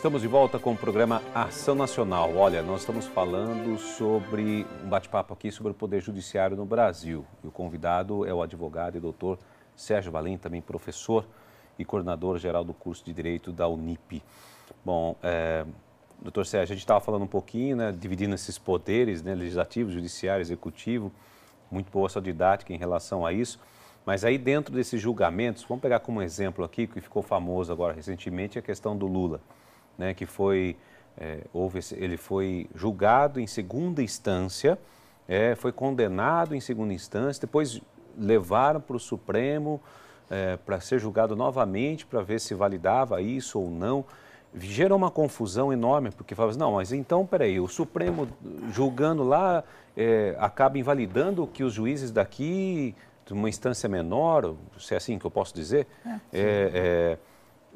Estamos de volta com o programa Ação Nacional. Olha, nós estamos falando sobre um bate-papo aqui sobre o Poder Judiciário no Brasil. E o convidado é o advogado e doutor Sérgio Valim, também professor e coordenador geral do curso de Direito da Unip. Bom, doutor Sérgio, a gente estava falando um pouquinho, né, dividindo esses poderes, né, legislativo, judiciário, executivo. Muito boa essa didática em relação a isso. Mas aí dentro desses julgamentos, vamos pegar como exemplo aqui, que ficou famoso agora recentemente, a questão do Lula, né, que foi, ele foi julgado em segunda instância, foi condenado em segunda instância, depois levaram para o Supremo para ser julgado novamente, para ver se validava isso ou não. Gerou uma confusão enorme, porque falava assim, não, mas então, peraí, o Supremo julgando lá acaba invalidando o que os juízes daqui, de uma instância menor, se é assim que eu posso dizer,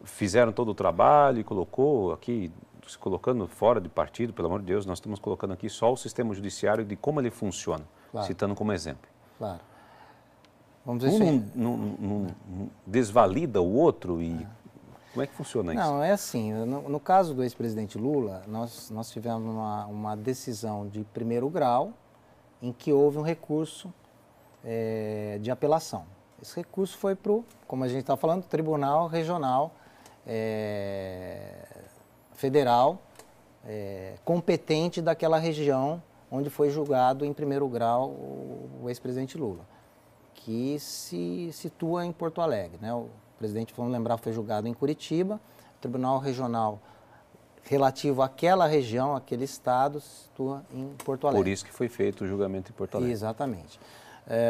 fizeram todo o trabalho e colocou aqui, se colocando fora de partido, pelo amor de Deus, nós estamos colocando aqui só o sistema judiciário de como ele funciona, claro, citando como exemplo. Claro. Vamos ver se não desvalida o outro e como é que funciona isso? Não, é assim, no caso do ex-presidente Lula, nós tivemos uma decisão de primeiro grau em que houve um recurso de apelação. Esse recurso foi para o, como a gente está falando, Tribunal Regional Federal competente daquela região onde foi julgado em primeiro grau o ex-presidente Lula, que se situa em Porto Alegre, né? O presidente, vamos lembrar, foi julgado em Curitiba, o Tribunal Regional relativo àquela região, àquele estado, se situa em Porto Alegre. Por isso que foi feito o julgamento em Porto Alegre. Exatamente.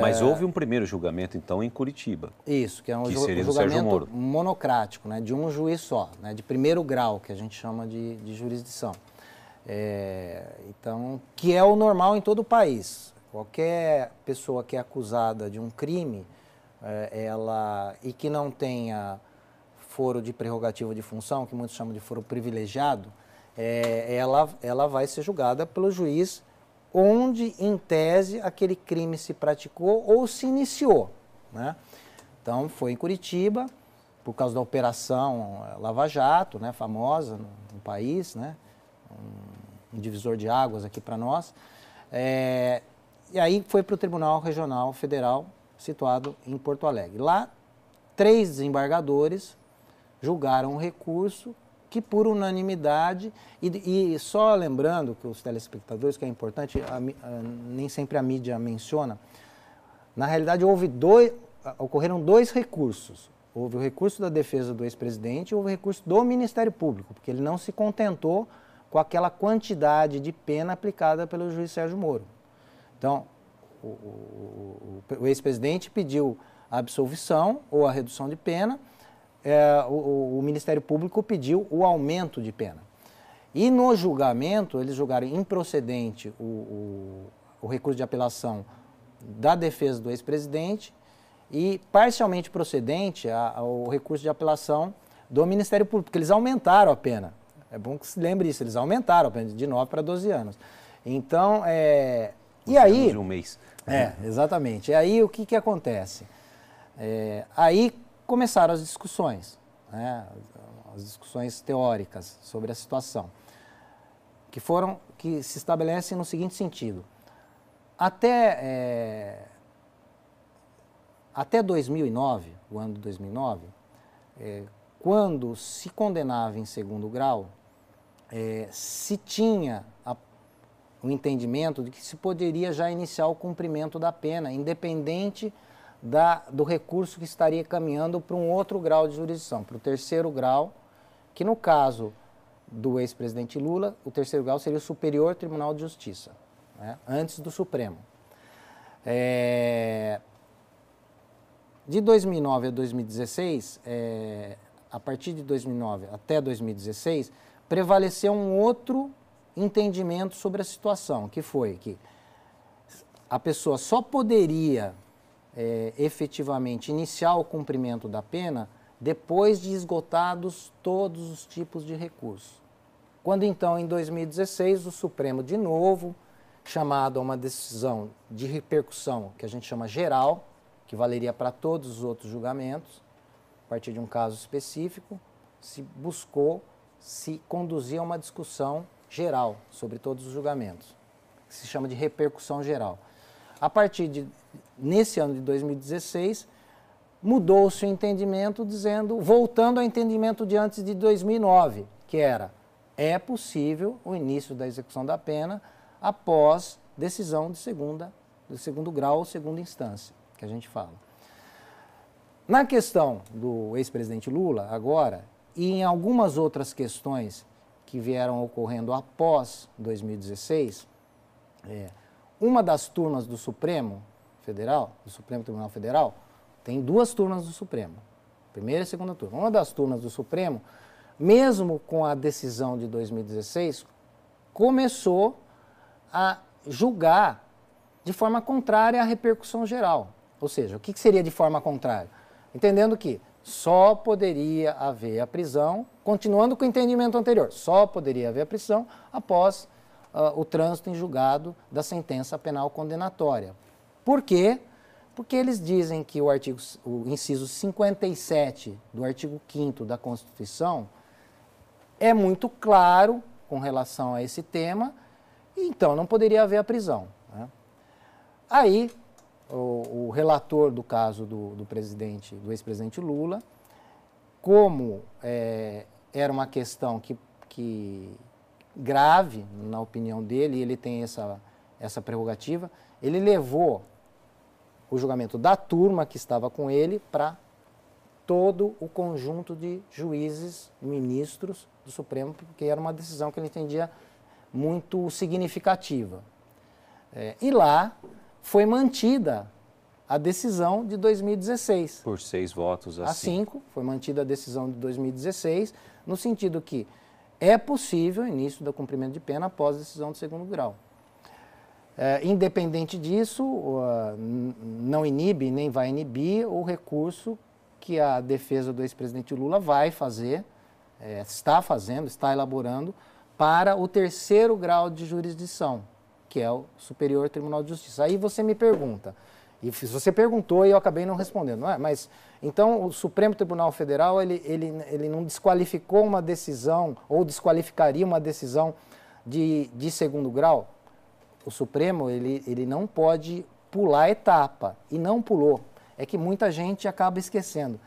Mas houve um primeiro julgamento, então, em Curitiba. Isso, que é um julgamento Sérgio Moro monocrático, né, de um juiz só, né, de primeiro grau, que a gente chama de jurisdição. Então, que é o normal em todo o país. Qualquer pessoa que é acusada de um crime, e que não tenha foro de prerrogativa de função, que muitos chamam de foro privilegiado, ela vai ser julgada pelo juiz onde, em tese, aquele crime se praticou ou se iniciou, né? Então, foi em Curitiba, por causa da Operação Lava Jato, né, famosa no país, né, um divisor de águas aqui para nós. E aí foi para o Tribunal Regional Federal, situado em Porto Alegre. Lá, 3 desembargadores julgaram um recurso que, por unanimidade, e só lembrando que os telespectadores, que é importante, nem sempre a mídia menciona, na realidade ocorreram 2 recursos. Houve o recurso da defesa do ex-presidente e houve o recurso do Ministério Público, porque ele não se contentou com aquela quantidade de pena aplicada pelo juiz Sérgio Moro. Então, o ex-presidente pediu a absolvição ou a redução de pena, o Ministério Público pediu o aumento de pena. E no julgamento, eles julgaram improcedente o recurso de apelação da defesa do ex-presidente e parcialmente procedente o recurso de apelação do Ministério Público, porque eles aumentaram a pena. É bom que se lembre isso, eles aumentaram a pena de 9 para 12 anos. Então, e aí... de um mês. Exatamente. E aí, o que acontece? Aí começaram as discussões, né? As discussões teóricas sobre a situação, que se estabelecem no seguinte sentido. Até 2009, o ano de 2009, quando se condenava em segundo grau, se tinha o entendimento de que se poderia já iniciar o cumprimento da pena, independente do recurso que estaria caminhando para um outro grau de jurisdição, para o terceiro grau, que no caso do ex-presidente Lula, o terceiro grau seria o Superior Tribunal de Justiça, né, antes do Supremo. De 2009 a 2016, a partir de 2009 até 2016, prevaleceu um outro entendimento sobre a situação, que foi que a pessoa só poderia efetivamente iniciar o cumprimento da pena depois de esgotados todos os tipos de recursos. Quando então, em 2016, o Supremo, de novo, chamado a uma decisão de repercussão, que a gente chama geral, que valeria para todos os outros julgamentos, a partir de um caso específico, se buscou se conduzia uma discussão geral sobre todos os julgamentos, que se chama de repercussão geral. A partir nesse ano de 2016, mudou-se o entendimento, voltando ao entendimento de antes de 2009, que é possível o início da execução da pena após decisão de segundo grau ou segunda instância, que a gente fala. Na questão do ex-presidente Lula, agora, e em algumas outras questões que vieram ocorrendo após 2016, uma das turmas do Supremo Tribunal Federal, tem duas turmas do Supremo, primeira e segunda turma. Uma das turmas do Supremo, mesmo com a decisão de 2016, começou a julgar de forma contrária à repercussão geral. Ou seja, o que seria de forma contrária? Entendendo que só poderia haver a prisão, continuando com o entendimento anterior, só poderia haver a prisão após o trânsito em julgado da sentença penal condenatória. Por quê? Porque eles dizem que o inciso 57 do artigo 5º da Constituição é muito claro com relação a esse tema, e então não poderia haver a prisão, né? Aí, o relator do caso do ex-presidente Lula, como era uma questão que grave, na opinião dele, ele tem essa prerrogativa, ele levou o julgamento da turma que estava com ele para todo o conjunto de juízes, ministros do Supremo, porque era uma decisão que ele entendia muito significativa. E lá foi mantida a decisão de 2016. Por 6 votos a 5, foi mantida a decisão de 2016, no sentido que é possível o início do cumprimento de pena após a decisão de segundo grau. Independente disso, não inibe nem vai inibir o recurso que a defesa do ex-presidente Lula vai fazer, está elaborando, para o terceiro grau de jurisdição, que é o Superior Tribunal de Justiça. Aí você me pergunta, e você perguntou e eu acabei não respondendo, não é? Mas então o Supremo Tribunal Federal ele não desqualificou uma decisão ou desqualificaria uma decisão de segundo grau? O Supremo ele não pode pular a etapa, e não pulou. É que muita gente acaba esquecendo.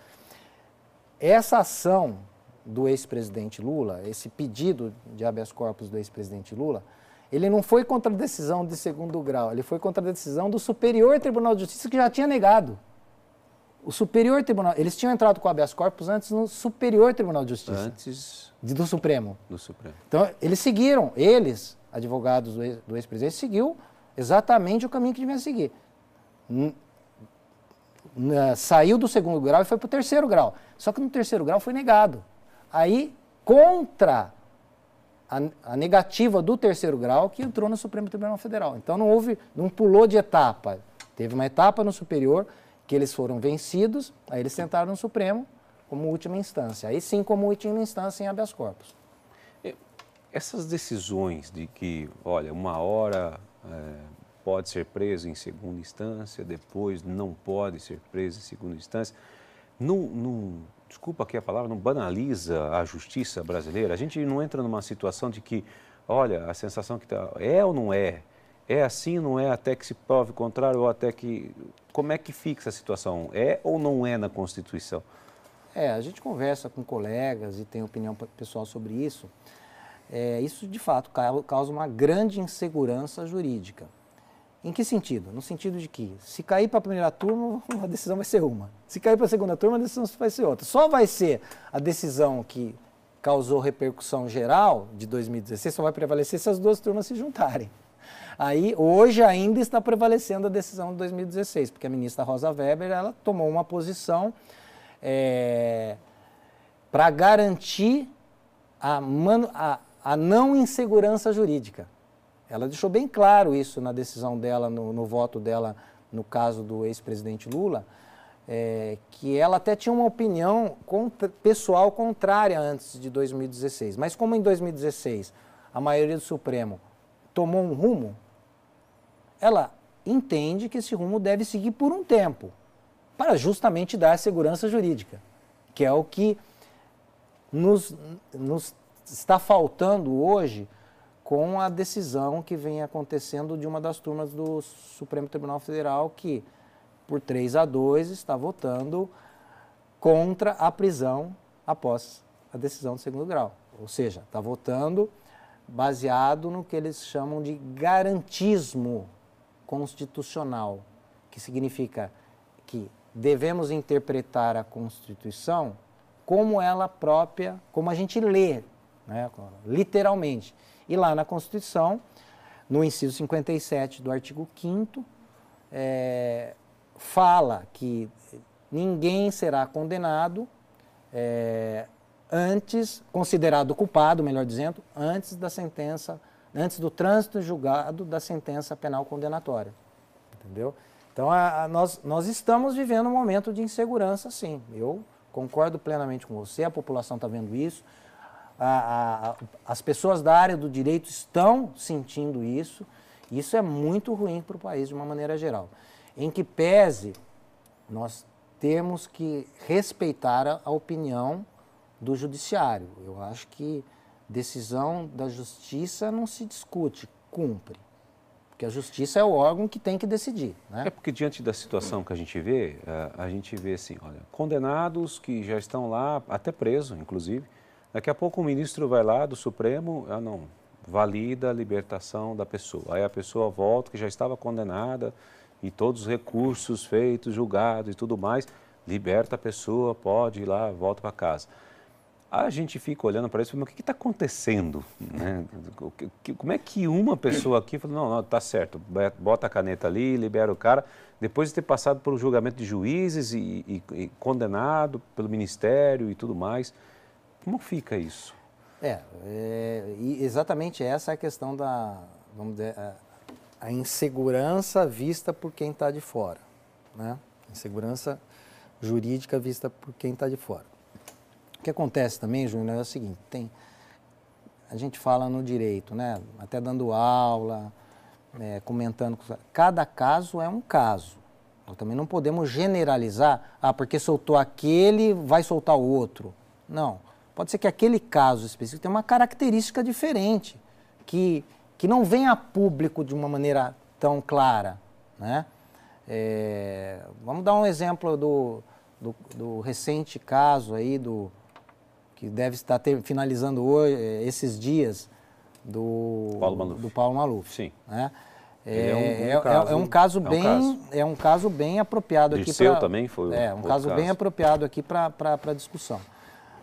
Essa ação do ex-presidente Lula, esse pedido de habeas corpus do ex-presidente Lula, ele não foi contra a decisão de segundo grau, ele foi contra a decisão do Superior Tribunal de Justiça, que já tinha negado. O Superior Tribunal, eles tinham entrado com habeas corpus antes no Superior Tribunal de Justiça. Antes do Supremo. Do Supremo. Então, advogados do ex-presidente, seguiu exatamente o caminho que devia seguir. Saiu do segundo grau e foi para o terceiro grau. Só que no terceiro grau foi negado. Aí, contra a negativa do terceiro grau, que entrou no Supremo Tribunal Federal. Então não pulou de etapa. Teve uma etapa no superior que eles foram vencidos, aí eles tentaram no Supremo como última instância. Aí sim, como última instância em habeas corpus. Essas decisões de que, olha, uma hora pode ser preso em segunda instância, depois não pode ser preso em segunda instância, desculpa aqui a palavra, não banaliza a justiça brasileira? A gente não entra numa situação de que, olha, a sensação que é ou não é? É assim, não é, até que se prove o contrário, ou até que... Como é que fixa a situação? É ou não é na Constituição? A gente conversa com colegas e tem opinião pessoal sobre isso. Isso, de fato, causa uma grande insegurança jurídica. Em que sentido? No sentido de que, se cair para a primeira turma, a decisão vai ser uma. Se cair para a segunda turma, a decisão vai ser outra. Só vai ser a decisão que causou repercussão geral de 2016, só vai prevalecer se as duas turmas se juntarem. Aí, hoje ainda está prevalecendo a decisão de 2016, porque a ministra Rosa Weber, ela tomou uma posição para garantir a não insegurança jurídica. Ela deixou bem claro isso na decisão dela, no voto dela, no caso do ex-presidente Lula, que ela até tinha uma opinião pessoal contrária antes de 2016. Mas como em 2016 a maioria do Supremo tomou um rumo, ela entende que esse rumo deve seguir por um tempo, para justamente dar segurança jurídica, que é o que nos está faltando hoje com a decisão que vem acontecendo de uma das turmas do Supremo Tribunal Federal que, por 3-2, está votando contra a prisão após a decisão do segundo grau. Ou seja, está votando baseado no que eles chamam de garantismo constitucional, que significa que devemos interpretar a Constituição como ela própria, como a gente lê, né, literalmente. E lá na Constituição, no inciso 57 do artigo 5º, fala que ninguém será condenado antes, considerado culpado, melhor dizendo, antes da sentença, antes do trânsito julgado da sentença penal condenatória. Entendeu? Então, nós estamos vivendo um momento de insegurança, sim. Eu concordo plenamente com você, a população está vendo isso, as pessoas da área do direito estão sentindo isso. Isso é muito ruim para o país, de uma maneira geral. Em que pese, nós temos que respeitar a opinião do judiciário. Eu acho que decisão da justiça não se discute, cumpre. Porque a justiça é o órgão que tem que decidir, né? É porque diante da situação que a gente vê assim, olha, condenados que já estão lá, até presos, inclusive, daqui a pouco o ministro vai lá do Supremo, não, valida a libertação da pessoa. Aí a pessoa volta, que já estava condenada, e todos os recursos feitos, julgados e tudo mais, liberta a pessoa, pode ir lá, volta para casa. A gente fica olhando para isso e fala, mas o que está acontecendo? Né? Como é que uma pessoa aqui fala, não, tá certo, bota a caneta ali, libera o cara, depois de ter passado por um julgamento de juízes e condenado pelo Ministério e tudo mais, como fica isso? Exatamente essa é a questão da, vamos dizer, a insegurança vista por quem está de fora, né? Insegurança jurídica vista por quem está de fora. O que acontece também, Júnior, é o seguinte, a gente fala no direito, né? Até dando aula, comentando, cada caso é um caso. Nós também não podemos generalizar, porque soltou aquele, vai soltar o outro. Não, pode ser que aquele caso específico tenha uma característica diferente, que não vem a público de uma maneira tão clara, né? Vamos dar um exemplo do recente caso aí, que deve estar finalizando hoje, esses dias, do Paulo Maluf. Sim. Né? É um caso bem apropriado aqui. Dirceu também foi um caso bem apropriado aqui para a discussão.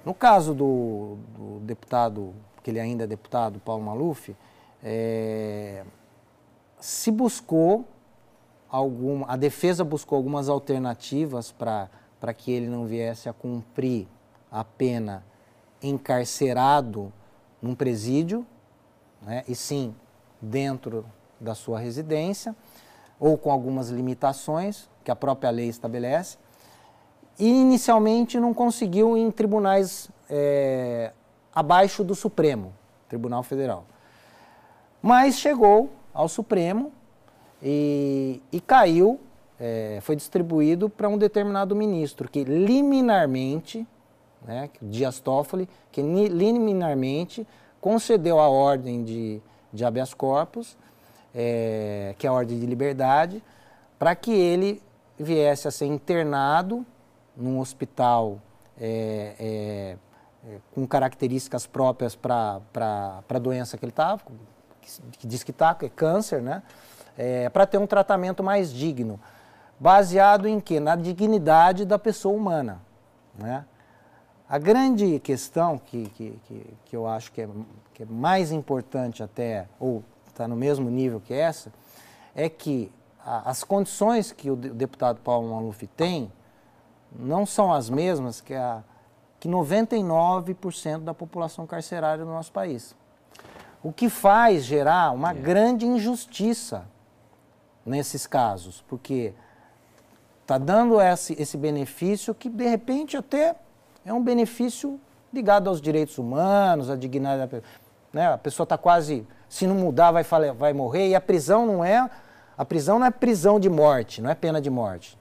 No caso do deputado, que ele ainda é deputado, Paulo Maluf, se buscou a defesa buscou algumas alternativas para que ele não viesse a cumprir a pena encarcerado num presídio, né, e sim dentro da sua residência, ou com algumas limitações que a própria lei estabelece, e inicialmente não conseguiu em tribunais abaixo do Supremo, Tribunal Federal. Mas chegou ao Supremo e caiu, foi distribuído para um determinado ministro que liminarmente, né, Dias Toffoli, que liminarmente concedeu a ordem de habeas corpus, que é a ordem de liberdade, para que ele viesse a ser internado num hospital com características próprias para a doença que ele estava, que diz que está, que é câncer, né, para ter um tratamento mais digno, baseado em quê? Na dignidade da pessoa humana, né? A grande questão que eu acho que é mais importante até, ou está no mesmo nível que essa, é que as condições que o deputado Paulo Maluf tem não são as mesmas que 99% da população carcerária do nosso país. O que faz gerar uma grande injustiça nesses casos, porque está dando esse benefício que, de repente, até é um benefício ligado aos direitos humanos, à dignidade da pessoa. Né? A pessoa está quase, se não mudar, vai morrer, e a prisão não é prisão de morte, não é pena de morte.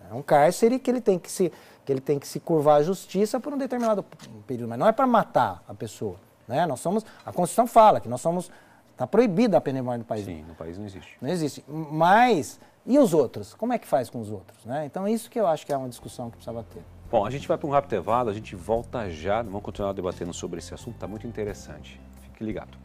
É um cárcere que ele tem que se curvar à justiça por um determinado período, mas não é para matar a pessoa. né? A Constituição fala que está proibida a pena de morte no país. Sim, no país não existe. Não existe. Mas, e os outros? Como é que faz com os outros, né? Então, isso que eu acho que é uma discussão que precisava ter. Bom, a gente vai para um rápido intervalo, a gente volta já, vamos continuar debatendo sobre esse assunto, está muito interessante. Fique ligado.